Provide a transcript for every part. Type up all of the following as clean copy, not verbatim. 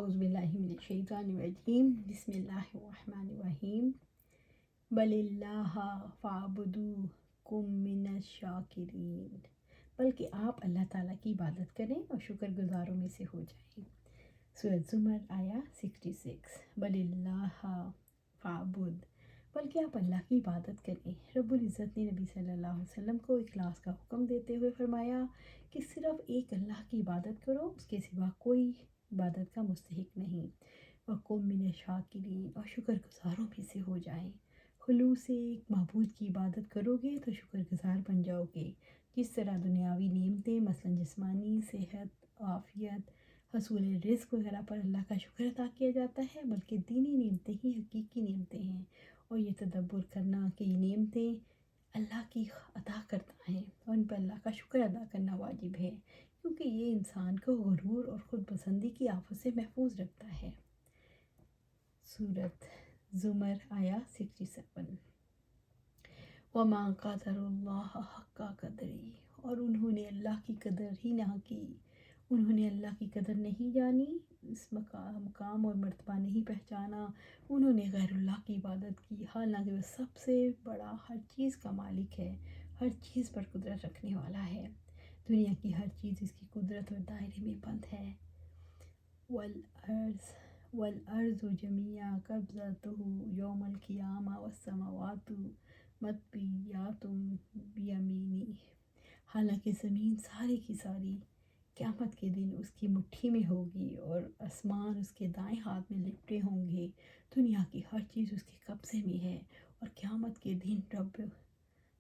اعوذ باللہ من الشیطان الرجیم، بسم اللہ الرحمن الرحیم۔ بل اللہ فاعبدوا کم من الشاکرین، بلکہ آپ اللہ تعالیٰ کی عبادت کریں اور شکر گزاروں میں سے ہو جائیں۔ سورۃ زمر آیا 66۔ بل اللہ فاعبد، بلکہ آپ اللہ کی عبادت کریں۔ رب العزت نے نبی صلی اللہ علیہ وسلم کو اخلاص کا حکم دیتے ہوئے فرمایا کہ صرف ایک اللہ کی عبادت کرو، اس کے سوا کوئی عبادت کا مستحق نہیں۔ وَقُم مِّنَ الشَّاكِرِينَ، اور شکر گزاروں میں سے ہو جائیں۔ خلوص سے ایک معبود کی عبادت کرو گے تو شکر گزار بن جاؤ گے۔ جس طرح دنیاوی نعمتیں مثلا جسمانی صحت، عافیت، حصول رزق وغیرہ پر اللہ کا شکر ادا کیا جاتا ہے، بلکہ دینی نعمتیں ہی حقیقی نعمتیں ہیں، اور یہ تدبر کرنا کہ یہ نعمتیں اللہ کی عطا کرتا ہے اور ان پر اللہ کا شکر ادا کرنا واجب ہے، کیونکہ یہ انسان کو غرور اور خود پسندی کی آفت سے محفوظ رکھتا ہے۔ سورۃ زمر آیا 67۔ وَمَا قَدَرُ اللَّهَ حَقَّ قَدْرِهِ، اور انہوں نے اللہ کی قدر ہی نہ کی، انہوں نے اللہ کی قدر نہیں جانی، اس مقام اور مرتبہ نہیں پہچانا، انہوں نے غیر اللہ کی عبادت کی، حالانکہ وہ سب سے بڑا ہر چیز کا مالک ہے، ہر چیز پر قدرت رکھنے والا ہے۔ دنیا کی ہر چیز اس کی قدرت اور دائرے میں بند ہے۔ وَالْأَرْضُ جَمِيعًا قَبْضَتُهُ يَوْمَ الْقِيَامَةِ وَالسَّمَاوَاتُ مَطْوِيَّاتٌ بِيَمِينِهِ، حالانکہ زمین ساری کی ساری قیامت کے دن اس کی مٹھی میں ہوگی اور آسمان اس کے دائیں ہاتھ میں لپٹے ہوں گے۔ دنیا کی ہر چیز اس کے قبضے میں ہے اور قیامت کے دن رب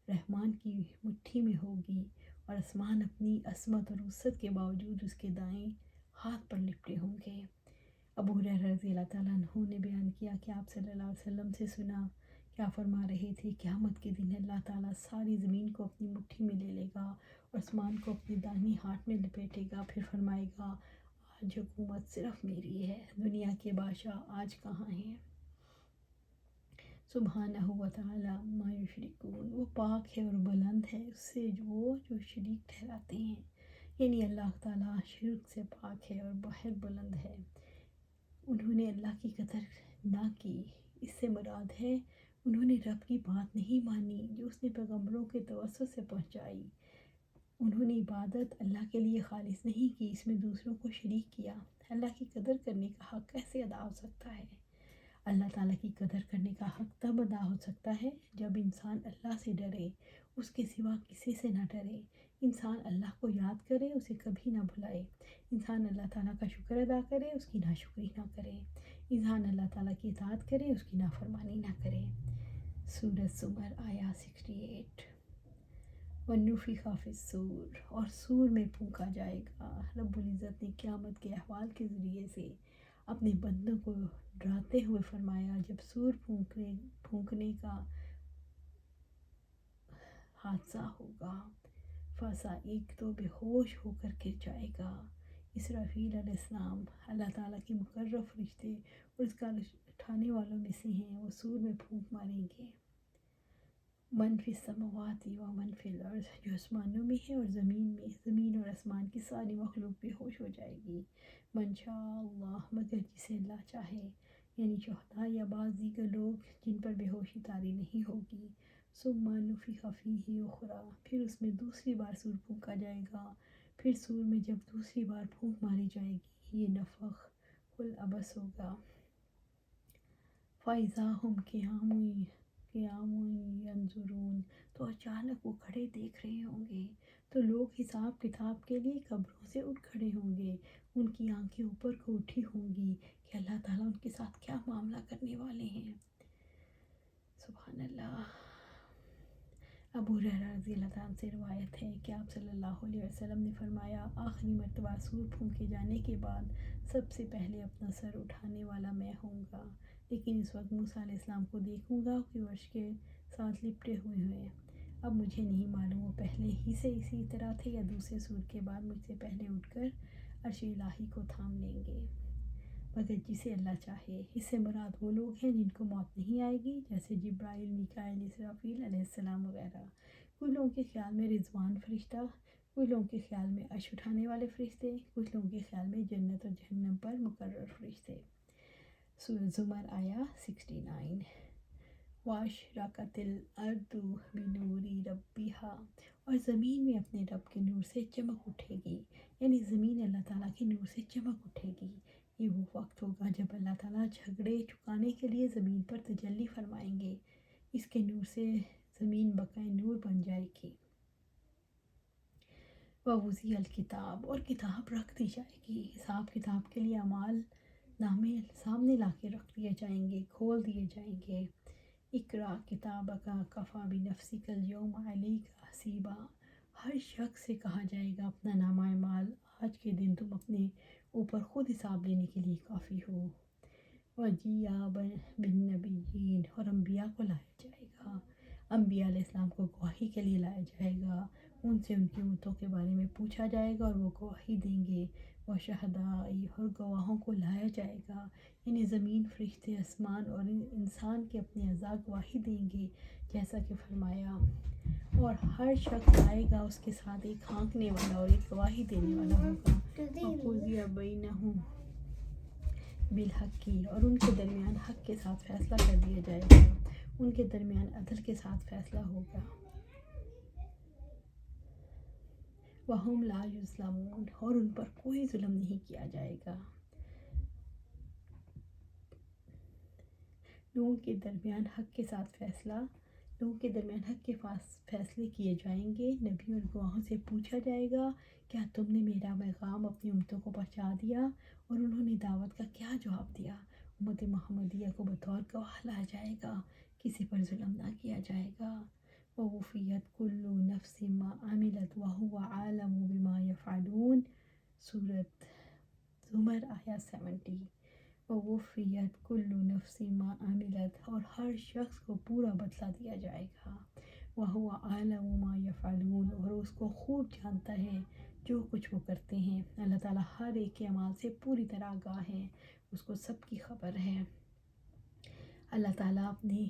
رحمان کی مٹھی میں ہوگی، اور آسمان اپنی عظمت اور وسعت کے باوجود اس کے دائیں ہاتھ پر لپٹے ہوں گے۔ ابو ہریرہ رضی اللہ تعالیٰ عنہ نے بیان کیا کہ آپ صلی اللہ علیہ وسلم سے سنا، کیا فرما رہے تھے، قیامت کے دن اللہ تعالیٰ ساری زمین کو اپنی مٹھی میں لے لے گا اور آسمان کو اپنے دائیں ہاتھ میں لپیٹے گا، پھر فرمائے گا آج حکومت صرف میری ہے، دنیا کے بادشاہ آج کہاں ہیں؟ سبحانہ و تعالی عما یشرکون، وہ پاک ہے اور بلند ہے اس سے جو شریک ٹھہراتے ہیں، یعنی اللہ تعالیٰ شرک سے پاک ہے اور بہت بلند ہے۔ انہوں نے اللہ کی قدر نہ کی، اس سے مراد ہے انہوں نے رب کی بات نہیں مانی جو اس نے پیغمبروں کے توسط سے پہنچائی۔ انہوں نے عبادت اللہ کے لیے خالص نہیں کی، اس میں دوسروں کو شریک کیا۔ اللہ کی قدر کرنے کا حق کیسے ادا ہو سکتا ہے؟ اللہ تعالیٰ کی قدر کرنے کا حق تب ادا ہو سکتا ہے جب انسان اللہ سے ڈرے، اس کے سوا کسی سے نہ ڈرے، انسان اللہ کو یاد کرے، اسے کبھی نہ بھلائے، انسان اللہ تعالیٰ کا شکر ادا کرے، اس کی ناشکری نہ کرے، انسان اللہ تعالیٰ کی اطاعت کرے، اس کی نافرمانی نہ کرے۔ سورۃ زمر آیا 68۔ وَنُفِخَ فِی الصُّورِ، اور سور میں پھونکا جائے گا۔ رب العزت نے قیامت کے احوال کے ذریعے سے اپنے بندوں کو ڈراتے ہوئے فرمایا، جب سور پھونکنے کا حادثہ ہوگا، فَصَعِقَ، تو بے ہوش ہو کر گر جائے گا۔ اسرافیل علیہ السلام اللہ تعالیٰ کے مقرب فرشتے اور اس کا اٹھانے والوں میں سے ہیں، وہ سور میں پھونک ماریں گے۔ من فی السماوات و من فی الارض، جو آسمانوں میں ہے اور زمین میں، زمین اور آسمان کی ساری مخلوق بے ہوش ہو جائے گی۔ من شاء اللہ، مگر جسے اللہ چاہے، یعنی شہداء یا بعض دیگر لوگ جن پر بے ہوشی طاری نہیں ہوگی۔ ثم نفخ فیہ اخری، پھر اس میں دوسری بار سور پھونکا جائے گا۔ پھر سور میں جب دوسری بار پھونک ماری جائے گی، یہ نفخ الابس ہوگا۔ فَإِذَا هُمْ قِیَامٌ يَنظُرُونَ، تو اچانک وہ کھڑے دیکھ رہے ہوں گے، تو لوگ حساب کتاب کے لیے قبروں سے اٹھ کھڑے ہوں گے، ان کی آنکھیں اوپر کو اٹھی ہوں گی کہ اللہ تعالیٰ ان کے ساتھ کیا معاملہ کرنے والے ہیں۔ سبحان اللہ۔ ابو ہریرہ رضی اللہ تعالیٰ عنہ سے روایت ہے کہ آپ صلی اللہ علیہ وسلم نے فرمایا، آخری مرتبہ سور پھونکے جانے کے بعد سب سے پہلے اپنا سر اٹھانے والا میں ہوں گا، لیکن اس وقت موسیٰ علیہ السلام کو دیکھوں گا کہ وہ عرش کے ساتھ لپٹے ہوئے ہیں۔ اب مجھے نہیں معلوم وہ پہلے ہی سے اسی طرح تھے یا دوسرے سور کے بعد مجھ سے پہلے اٹھ کر عرش الہی کو تھام لیں گے، مگر جسے اللہ چاہے۔ اس سے مراد وہ لوگ ہیں جن کو موت نہیں آئے گی، جیسے جبرائیل، میکائیل، اسرافیل علیہ السلام وغیرہ۔ کچھ لوگوں کے خیال میں رضوان فرشتہ کچھ لوگوں کے خیال میں عرش اٹھانے والے فرشتے، کچھ لوگوں کے خیال میں جنت اور جہنم پر مقرر فرشتے۔ سورہ زمر آیا 69۔ وَأَشْرَقَتِ الْأَرْضُ بِنُورِ رَبِّهَا، اور زمین میں اپنے رب کے نور سے چمک اٹھے گی، یعنی زمین اللہ تعالیٰ کے نور سے چمک اٹھے گی۔ یہ وہ وقت ہوگا جب اللہ تعالیٰ جھگڑے چکانے کے لیے زمین پر تجلی فرمائیں گے، اس کے نور سے زمین بقائے نور بن جائے گی۔ وَوُضِعَ الْكِتَابُ، اور کتاب رکھ دی جائے گی، حساب کتاب کے لیے اعمال نامے سامنے لا کے رکھ دیے جائیں گے، کھول دیے جائیں گے۔ اقرأ کتابک کفیٰ بنفسک اليوم علیک حسیبا، ہر شخص سے کہا جائے گا اپنا نامہ اعمال آج کے دن تم اپنے اوپر خود حساب لینے کے لیے کافی ہو۔ وَجِیءَ بِالنَّبِیِّینَ، اور انبیاء کو لایا جائے گا، انبیاء علیہ السلام کو گواہی کے لیے لایا جائے گا، ان سے ان کی امتوں کے بارے میں پوچھا جائے گا اور وہ گواہی دیں گے۔ وَشُہَدَاءَ، اور گواہوں کو لایا جائے گا، یعنی زمین، فرشتے، آسمان اور انسان کے اپنے اعضاء گواہی دیں گے، جیسا کہ فرمایا، اور ہر شخص آئے گا اس کے ساتھ ایک ہانکنے والا اور ایک گواہی دینے والا ہوگا۔ وَقُضِیَ بَیْنَہُم بِالْحَقِّ، اور ان کے درمیان حق کے ساتھ فیصلہ کر دیا جائے گا، ان کے درمیان عدل کے ساتھ فیصلہ ہوگا۔ وَهُمْ لَا يُظْلَمُونَ، اور ان پر کوئی ظلم نہیں کیا جائے گا۔ لوگوں کے درمیان حق کے ساتھ فیصلہ، لوگوں کے درمیان حق کے فیصلے کیے جائیں گے۔ نبی اور گواہوں سے پوچھا جائے گا کیا تم نے میرا پیغام اپنی امتوں کو پہنچا دیا، اور انہوں نے دعوت کا کیا جواب دیا۔ امت محمدیہ کو بطور گواہ لایا جائے گا، کسی پر ظلم نہ کیا جائے گا۔ وَوُفِّيَتْ كُلُّ نَفْسٍ مَّا عَمِلَتْ وَهُوَ أَعْلَمُ بِمَا يَفْعَلُونَ، سورۃ زمر آیا 70۔ وَوُفِّيَتْ كُلُّ نَفْسٍ مَّا عَمِلَتْ، اور ہر شخص کو پورا بدلہ دیا جائے گا۔ وَهُوَ أَعْلَمُ مَا يَفْعَلُونَ، اور اس کو خوب جانتا ہے جو کچھ وہ کرتے ہیں۔ اللہ تعالیٰ ہر ایک کے اعمال سے پوری طرح آگاہ ہے، اس کو سب کی خبر ہے۔ اللہ تعالیٰ اپنے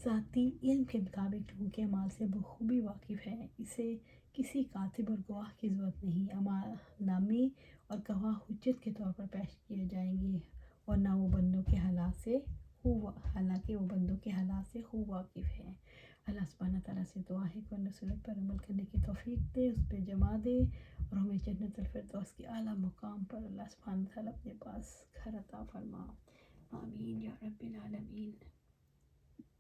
ذاتی علم کے مطابق لوگوں کے اعمال سے بخوبی واقف ہے، اسے کسی کاتب اور گواہ کی ضرورت نہیں۔ اعمال نامے اور گواہ حجت کے طور پر پیش کیے جائیں گے، اور نہ وہ بندوں کے حالات سے حالانکہ وہ بندوں کے حالات سے خوب واقف ہے۔ اللہ سبحانہ تعالیٰ سے دعا ہے کہ نصرت پر عمل کرنے کی توفیق دے، اس پہ جمع دے، اور ہمیں جنت الفردوس کے اعلیٰ مقام پر اللہ سبحانہ تعالیٰ اپنے پاس گھر عطا فرما۔ آمین یا رب العالمین۔